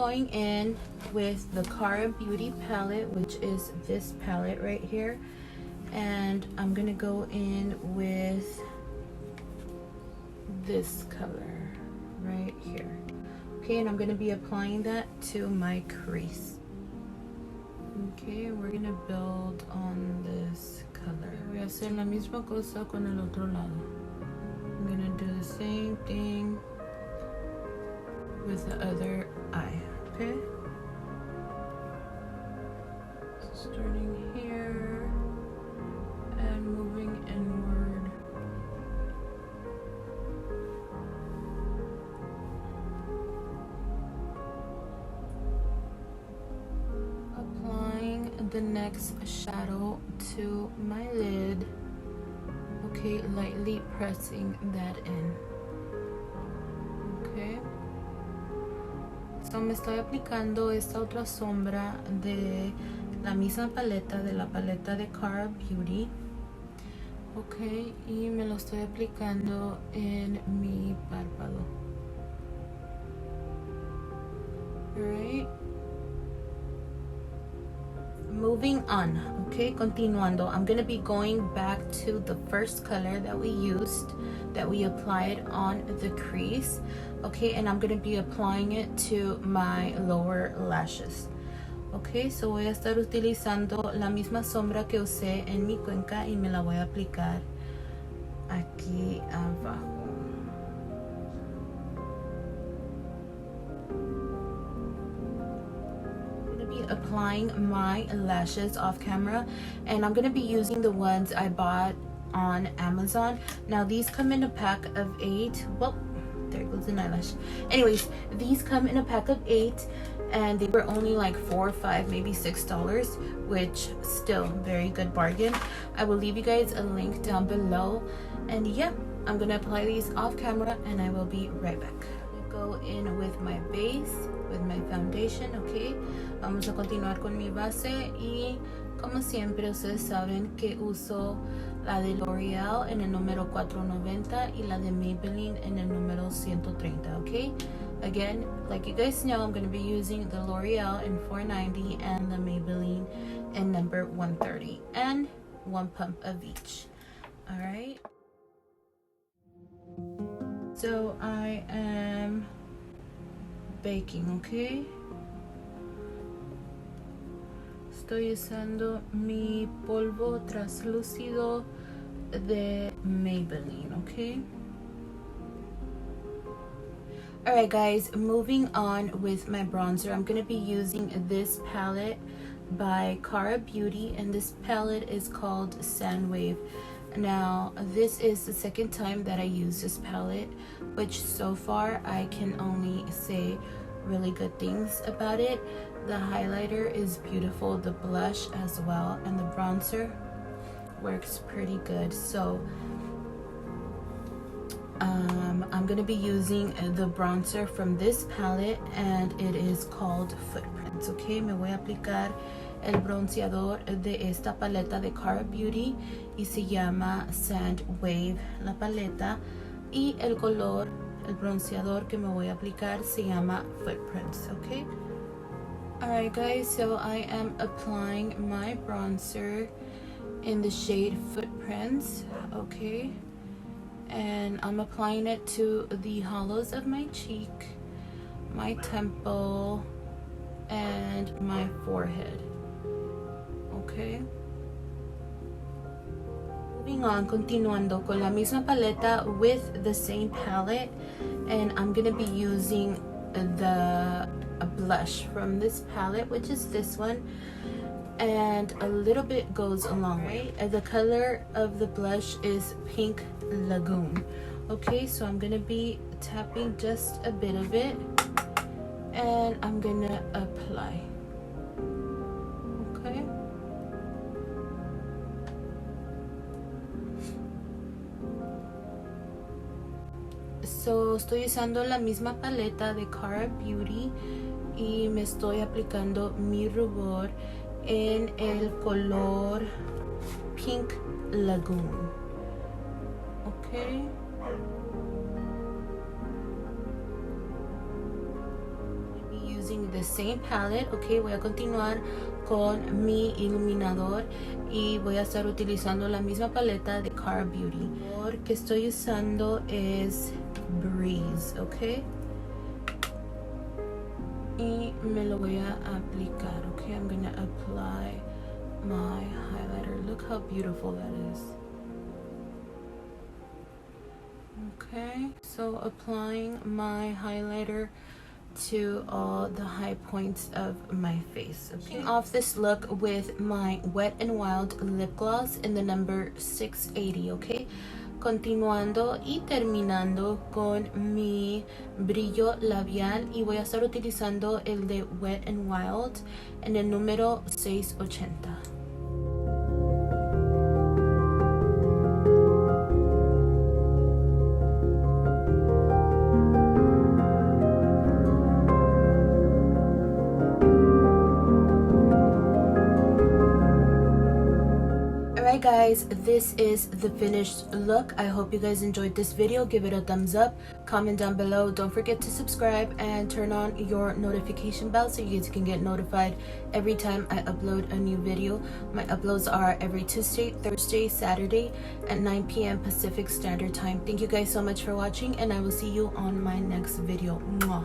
going in with the Karabeauty palette, which is this palette right here. And I'm gonna go in with this color right here. Okay, and I'm gonna be applying that to my crease. Okay, we're gonna build on this color. Voy a hacer la misma cosa con el otro lado. I'm gonna do the same thing with the other eye, okay? So starting here and moving inward. Applying the next shadow to my lid. Okay, lightly pressing that in. Okay. So me estoy aplicando esta otra sombra de la misma paleta, de la paleta de Karabeauty. Ok, y me lo estoy aplicando en mi párpado. Alright. Moving on, okay, continuando. I'm going to be going back to the first color that we used, that we applied on the crease. Okay, and I'm going to be applying it to my lower lashes. Ok, so voy a estar utilizando la misma sombra que usé en mi cuenca y me la voy a aplicar aquí abajo. I'm going to be applying my lashes off camera, and I'm going to be using the ones I bought on Amazon. Now these come in a pack of 8. Well, there goes an eyelash. Anyways, these come in a pack of 8, and they were only like $4, $5, maybe $6, which still very good bargain. I will leave you guys a link down below, and yeah, I'm gonna apply these off camera and I will be right back. Go in with my base, with my foundation. Okay, vamos a continuar con mi base, y como siempre ustedes saben que uso la de L'Oreal en el número 490 y la de Maybelline en el número 130. Okay, again, like you guys know, I'm going to be using the L'Oreal in 490 and the Maybelline in number 130, and 1 pump of each. All right, so I am baking. Okay, estoy usando mi polvo translúcido de Maybelline. Okay, alright guys, moving on with my bronzer. I'm going to be using this palette by Karabeauty, and this palette is called Sandwave. Now this is the second time that I use this palette, which so far I can only say really good things about it. The highlighter is beautiful, the blush as well, and the bronzer works pretty good. So I'm gonna be using the bronzer from this palette, and it is called Footprints. Okay, me voy a aplicar el bronceador de esta paleta de Karabeauty y se llama Sandwave la paleta, y el color, el bronceador que me voy a aplicar se llama Footprints. Okay, alright guys, so I am applying my bronzer in the shade Footprints. Okay, and I'm applying it to the hollows of my cheek, my temple, and my forehead. Okay, moving on, continuando con la misma paleta with the same palette, and I'm gonna be using a blush from this palette, which is this one, and a little bit goes a long way. The color of the blush is Pink Lagoon. Okay, so I'm gonna be tapping just a bit of it, and I'm gonna apply. Okay, so estoy usando la misma paleta de Karabeauty y me estoy aplicando mi rubor en el color Pink Lagoon. Okay, using the same palette. Ok, voy a continuar con mi iluminador y voy a estar utilizando la misma paleta de Karabeauty. El color que estoy usando es Breeze, ok. Y me lo voy a aplicar, ok. I'm gonna apply my highlighter. Look how beautiful that is. Okay, so applying my highlighter to all the high points of my face. Okay. Kicking off this look with my Wet n Wild lip gloss in the number 680, okay? Continuando y terminando con mi brillo labial y voy a estar utilizando el de Wet n Wild en el número 680. Alright guys, this is the finished look. I hope you guys enjoyed this video. Give it a thumbs up, comment down below. Don't forget to subscribe and turn on your notification bell so you guys can get notified every time I upload a new video. My uploads are every Tuesday, Thursday, Saturday at 9 p.m. Pacific Standard Time. Thank you guys so much for watching, and I will see you on my next video. Mwah.